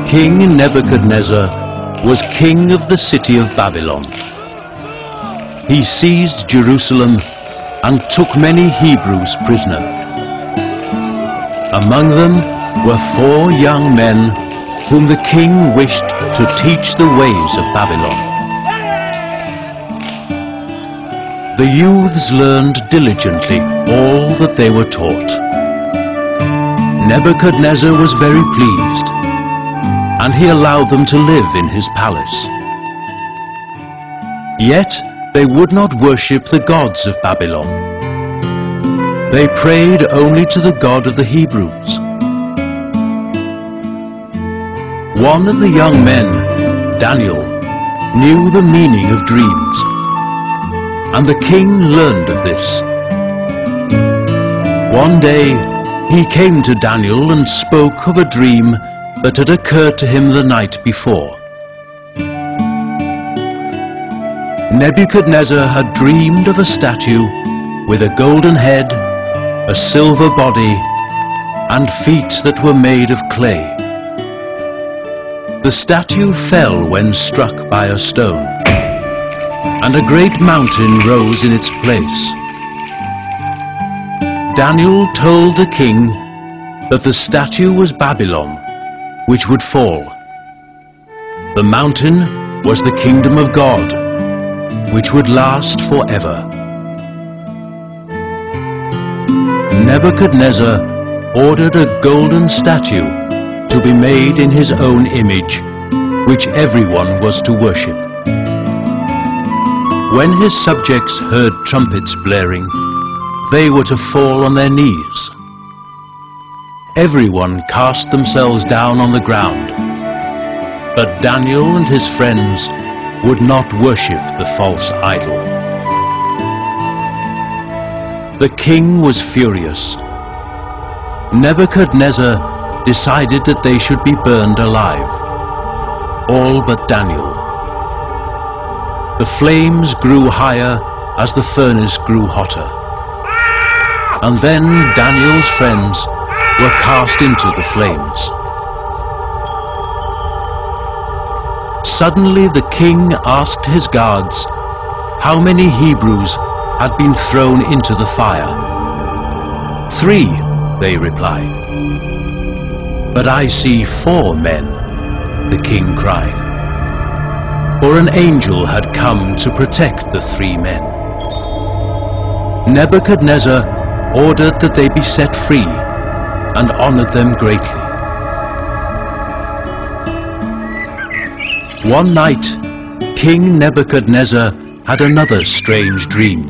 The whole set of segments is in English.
King Nebuchadnezzar was king of the city of Babylon. He seized Jerusalem and took many Hebrews prisoner. Among them were 4 young men whom the king wished to teach the ways of Babylon. The youths learned diligently all that they were taught. Nebuchadnezzar was very pleased, and he allowed them to live in his palace. Yet they would not worship the gods of Babylon. They prayed only to the God of the Hebrews. One of the young men, Daniel, knew the meaning of dreams, and the king learned of this. One day he came to Daniel and spoke of a dream that had occurred to him the night before. Nebuchadnezzar had dreamed of a statue with a golden head, a silver body, and feet that were made of clay. The statue fell when struck by a stone, and a great mountain rose in its place. Daniel told the king that the statue was Babylon, which would fall. The mountain was the kingdom of God, which would last forever. Nebuchadnezzar ordered a golden statue to be made in his own image, which everyone was to worship. When his subjects heard trumpets blaring, they were to fall on their knees. Everyone cast themselves down on the ground, but Daniel and his friends would not worship the false idol. The king was furious. Nebuchadnezzar decided that they should be burned alive, all but Daniel. The flames grew higher as the furnace grew hotter, and then Daniel's friends were cast into the flames. Suddenly the king asked his guards how many Hebrews had been thrown into the fire. 3, they replied. But I see 4 men, the king cried. For an angel had come to protect the 3 men. Nebuchadnezzar ordered that they be set free and honored them greatly. One night, King Nebuchadnezzar had another strange dream.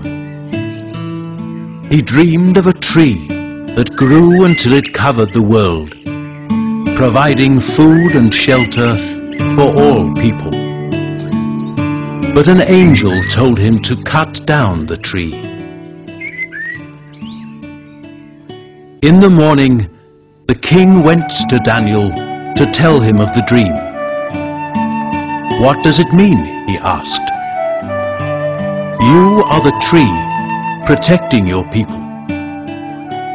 He dreamed of a tree that grew until it covered the world, providing food and shelter for all people. But an angel told him to cut down the tree. In the morning, the king went to Daniel to tell him of the dream. What does it mean? He asked. You are the tree protecting your people.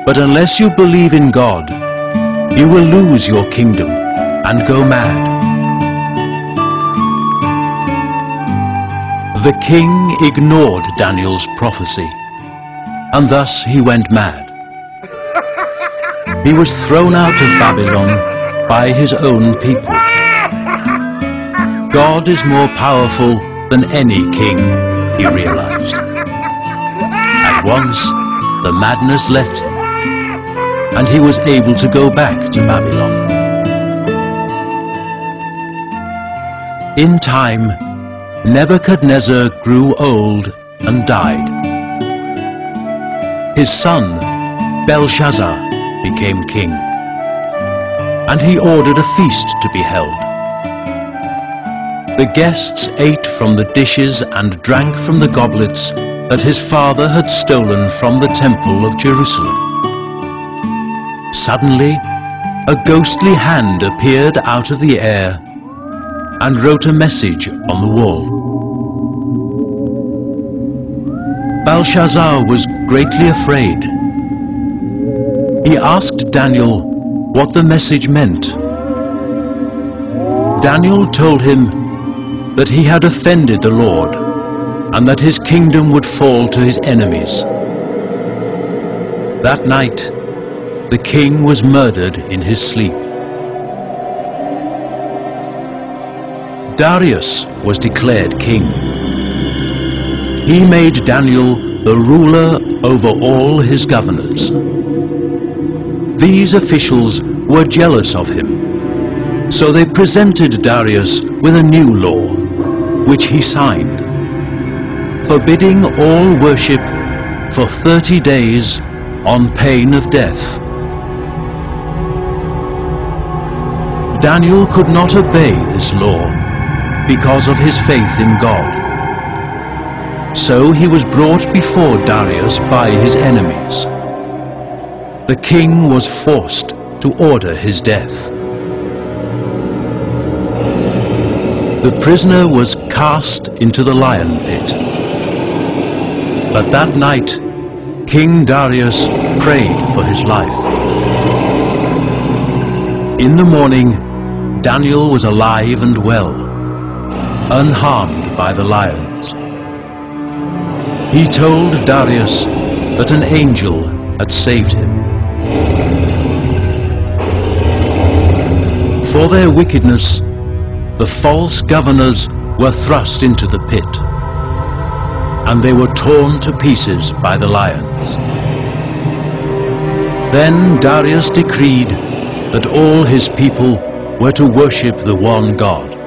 But unless you believe in God, you will lose your kingdom and go mad. The king ignored Daniel's prophecy, and thus he went mad. He was thrown out of Babylon by his own people. God is more powerful than any king, he realized. At once, the madness left him, and he was able to go back to Babylon. In time, Nebuchadnezzar grew old and died. His son, Belshazzar, became king, and he ordered a feast to be held. The guests ate from the dishes and drank from the goblets that his father had stolen from the temple of Jerusalem. Suddenly, a ghostly hand appeared out of the air and wrote a message on the wall. Belshazzar was greatly afraid. He asked Daniel what the message meant. Daniel told him that he had offended the Lord, and that his kingdom would fall to his enemies. That night, the king was murdered in his sleep. Darius was declared king. He made Daniel the ruler over all his governors. These officials were jealous of him, so they presented Darius with a new law, which he signed, forbidding all worship for 30 days on pain of death. Daniel could not obey this law because of his faith in God. So he was brought before Darius by his enemies. The king was forced to order his death. The prisoner was cast into the lion pit. But that night, King Darius prayed for his life. In the morning, Daniel was alive and well, unharmed by the lions. He told Darius that an angel had saved him. For their wickedness, the false governors were thrust into the pit, and they were torn to pieces by the lions. Then Darius decreed that all his people were to worship the one God.